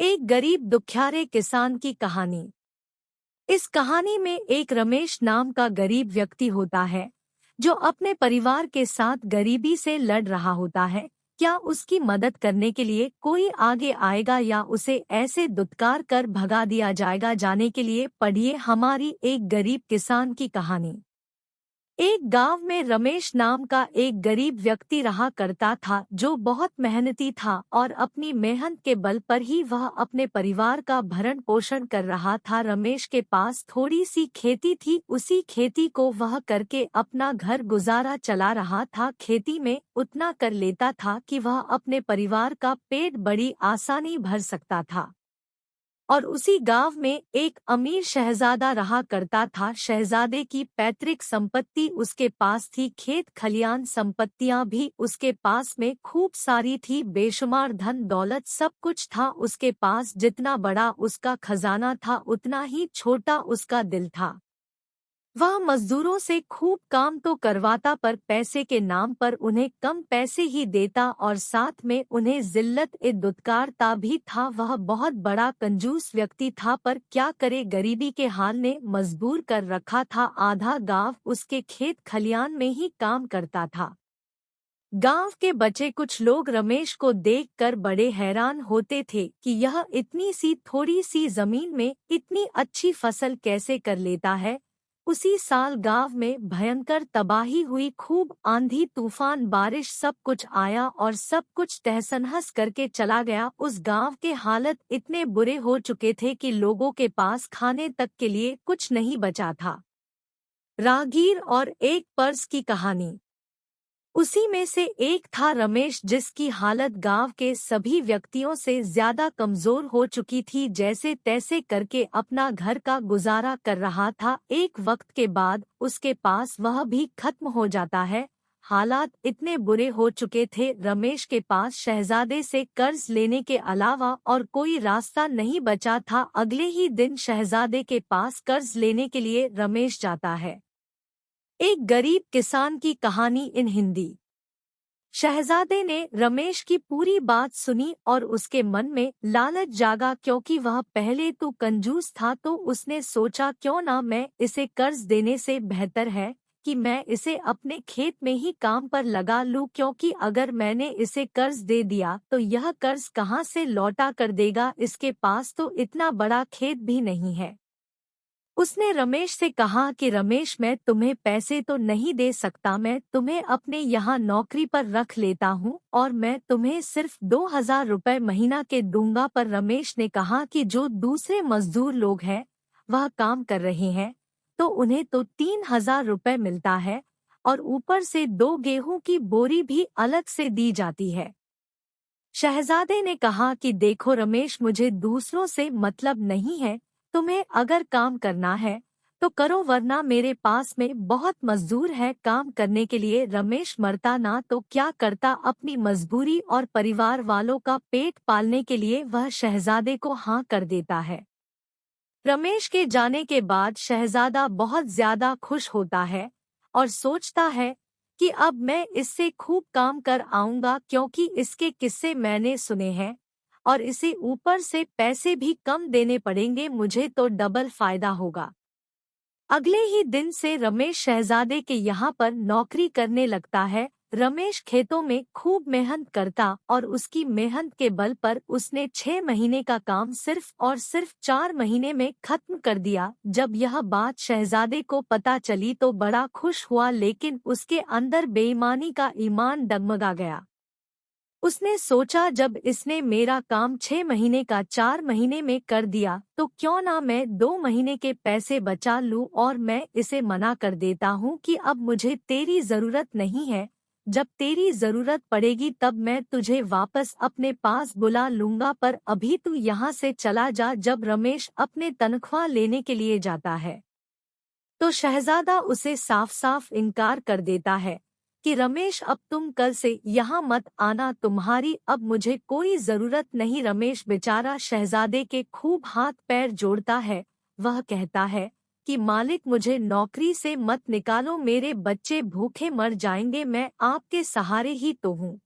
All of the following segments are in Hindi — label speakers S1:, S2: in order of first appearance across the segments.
S1: एक गरीब दुखियारे किसान की कहानी। इस कहानी में एक रमेश नाम का गरीब व्यक्ति होता है जो अपने परिवार के साथ गरीबी से लड़ रहा होता है। क्या उसकी मदद करने के लिए कोई आगे आएगा या उसे ऐसे दुत्कार कर भगा दिया जाएगा? जाने के लिए पढ़िए हमारी एक गरीब किसान की कहानी। एक गांव में रमेश नाम का एक गरीब व्यक्ति रहा करता था जो बहुत मेहनती था और अपनी मेहनत के बल पर ही वह अपने परिवार का भरण पोषण कर रहा था। रमेश के पास थोड़ी सी खेती थी, उसी खेती को वह करके अपना घर गुजारा चला रहा था। खेती में उतना कर लेता था कि वह अपने परिवार का पेट बड़ी आसानी भर सकता था। और उसी गांव में एक अमीर शहजादा रहा करता था। शहजादे की पैतृक संपत्ति उसके पास थी, खेत खलियान संपत्तियां भी उसके पास में खूब सारी थी, बेशुमार धन दौलत सब कुछ था उसके पास। जितना बड़ा उसका खजाना था उतना ही छोटा उसका दिल था। वह मजदूरों से खूब काम तो करवाता पर पैसे के नाम पर उन्हें कम पैसे ही देता और साथ में उन्हें जिल्लत ए दुत्कारता भी था। वह बहुत बड़ा कंजूस व्यक्ति था, पर क्या करे, गरीबी के हाल ने मजबूर कर रखा था। आधा गांव उसके खेत खलियान में ही काम करता था। गांव के बचे कुछ लोग रमेश को देखकर बड़े हैरान होते थे कि यह इतनी सी थोड़ी सी जमीन में इतनी अच्छी फसल कैसे कर लेता है। उसी साल गांव में भयंकर तबाही हुई, खूब आंधी तूफान बारिश सब कुछ आया और सब कुछ तहस-नहस करके चला गया। उस गांव के हालत इतने बुरे हो चुके थे कि लोगों के पास खाने तक के लिए कुछ नहीं बचा था। राहगीर और एक पर्स की कहानी। उसी में से एक था रमेश, जिसकी हालत गांव के सभी व्यक्तियों से ज्यादा कमजोर हो चुकी थी। जैसे तैसे करके अपना घर का गुजारा कर रहा था। एक वक्त के बाद उसके पास वह भी खत्म हो जाता है। हालात इतने बुरे हो चुके थे, रमेश के पास शहजादे से कर्ज लेने के अलावा और कोई रास्ता नहीं बचा था। अगले ही दिन शहजादे के पास कर्ज लेने के लिए रमेश जाता है। एक गरीब किसान की कहानी इन हिंदी। शहजादे ने रमेश की पूरी बात सुनी और उसके मन में लालच जागा, क्योंकि वह पहले तो कंजूस था। तो उसने सोचा क्यों ना मैं इसे कर्ज देने से बेहतर है कि मैं इसे अपने खेत में ही काम पर लगा लूं, क्योंकि अगर मैंने इसे कर्ज दे दिया तो यह कर्ज कहाँ से लौटा कर देगा, इसके पास तो इतना बड़ा खेत भी नहीं है। उसने रमेश से कहा कि रमेश, मैं तुम्हें पैसे तो नहीं दे सकता, मैं तुम्हें अपने यहाँ नौकरी पर रख लेता हूँ और मैं तुम्हें सिर्फ 2000 रुपये महीना के दूंगा। पर रमेश ने कहा कि जो दूसरे मजदूर लोग हैं वह काम कर रहे हैं तो उन्हें तो 3000 रुपये मिलता है और ऊपर से 2 गेहूं की बोरी भी अलग से दी जाती है। शहजादे ने कहा कि देखो रमेश, मुझे दूसरों से मतलब नहीं है, तुम्हें अगर काम करना है तो करो, वरना मेरे पास में बहुत मजदूर है काम करने के लिए। रमेश मरता ना तो क्या करता, अपनी मजबूरी और परिवार वालों का पेट पालने के लिए वह शहजादे को हाँ कर देता है। रमेश के जाने के बाद शहजादा बहुत ज्यादा खुश होता है और सोचता है कि अब मैं इससे खूब काम कर आऊंगा, क्योंकि इसके किस्से मैंने सुने हैं और इसे ऊपर से पैसे भी कम देने पड़ेंगे, मुझे तो डबल फायदा होगा। अगले ही दिन से रमेश शहजादे के यहाँ पर नौकरी करने लगता है। रमेश खेतों में खूब मेहनत करता और उसकी मेहनत के बल पर उसने 6 महीने का काम सिर्फ और सिर्फ 4 महीने में खत्म कर दिया। जब यह बात शहजादे को पता चली तो बड़ा खुश हुआ, लेकिन उसके अंदर बेईमानी का ईमान डगमगा गया। उसने सोचा जब इसने मेरा काम 6 महीने का 4 महीने में कर दिया तो क्यों ना मैं 2 महीने के पैसे बचा लूं, और मैं इसे मना कर देता हूं कि अब मुझे तेरी जरूरत नहीं है, जब तेरी जरूरत पड़ेगी तब मैं तुझे वापस अपने पास बुला लूंगा, पर अभी तू यहाँ से चला जा। जब रमेश अपने तनख्वाह लेने के लिए जाता है तो शहजादा उसे साफ साफ इनकार कर देता है कि रमेश, अब तुम कल से यहाँ मत आना, तुम्हारी अब मुझे कोई जरूरत नहीं। रमेश बेचारा शहजादे के खूब हाथ पैर जोड़ता है। वह कहता है कि मालिक, मुझे नौकरी से मत निकालो, मेरे बच्चे भूखे मर जाएंगे, मैं आपके सहारे ही तो हूँ।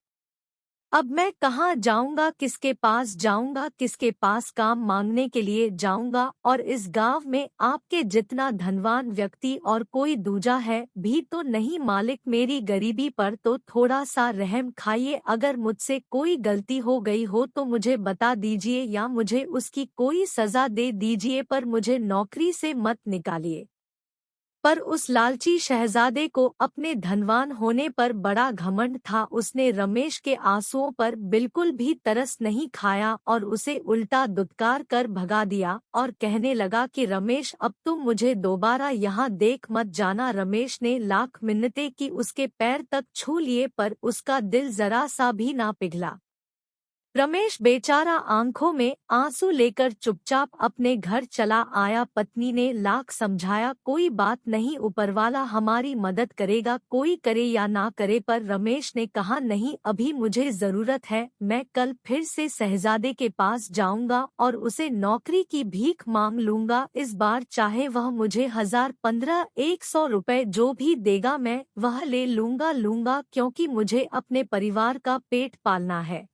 S1: अब मैं कहाँ जाऊंगा, किसके पास जाऊंगा, किसके पास काम मांगने के लिए जाऊंगा। और इस गांव में आपके जितना धनवान व्यक्ति और कोई दूजा है भी तो नहीं मालिक। मेरी गरीबी पर तो थोड़ा सा रहम खाइए। अगर मुझसे कोई गलती हो गई हो तो मुझे बता दीजिए या मुझे उसकी कोई सजा दे दीजिए, पर मुझे नौकरी से मत निकालिए। पर उस लालची शहजादे को अपने धनवान होने पर बड़ा घमंड था। उसने रमेश के आंसुओं पर बिल्कुल भी तरस नहीं खाया और उसे उल्टा दुत्कार कर भगा दिया और कहने लगा कि रमेश, अब तुम मुझे दोबारा यहाँ देख मत जाना। रमेश ने लाख मिन्नतें की, उसके पैर तक छू लिए, पर उसका दिल जरा सा भी ना पिघला। रमेश बेचारा आंखों में आंसू लेकर चुपचाप अपने घर चला आया। पत्नी ने लाख समझाया, कोई बात नहीं, ऊपरवाला हमारी मदद करेगा, कोई करे या ना करे। पर रमेश ने कहा, नहीं, अभी मुझे जरूरत है। मैं कल फिर से शहजादे के पास जाऊंगा और उसे नौकरी की भीख मांग लूंगा। इस बार चाहे वह मुझे 1000, 15, 100 रुपए जो भी देगा मैं वह ले लूंगा, क्योंकि मुझे अपने परिवार का पेट पालना है।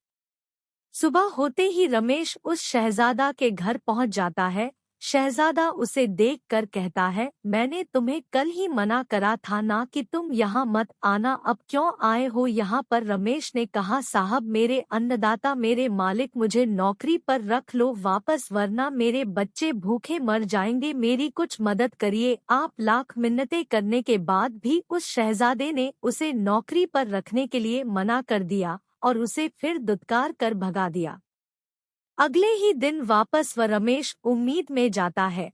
S1: सुबह होते ही रमेश उस शहजादा के घर पहुंच जाता है। शहजादा उसे देखकर कहता है, मैंने तुम्हें कल ही मना करा था ना कि तुम यहाँ मत आना, अब क्यों आए हो यहाँ पर। रमेश ने कहा, साहब, मेरे अन्नदाता, मेरे मालिक, मुझे नौकरी पर रख लो वापस, वरना मेरे बच्चे भूखे मर जाएंगे। मेरी कुछ मदद करिए। आप लाख मिन्नतें करने के बाद भी उस शहजादे ने उसे नौकरी पर रखने के लिए मना कर दिया और उसे फिर दुत्कार कर भगा दिया। अगले ही दिन वापस वह रमेश उम्मीद में जाता है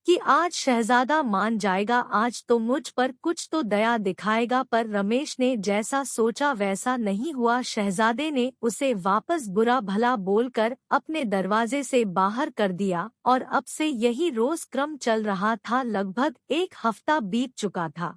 S1: कि आज शहजादा मान जाएगा, आज तो मुझ पर कुछ तो दया दिखाएगा। पर रमेश ने जैसा सोचा वैसा नहीं हुआ। शहजादे ने उसे वापस बुरा भला बोलकर अपने दरवाजे से बाहर कर दिया और अब से यही रोज क्रम चल रहा था। लगभग 1 हफ्ता बीत चुका था।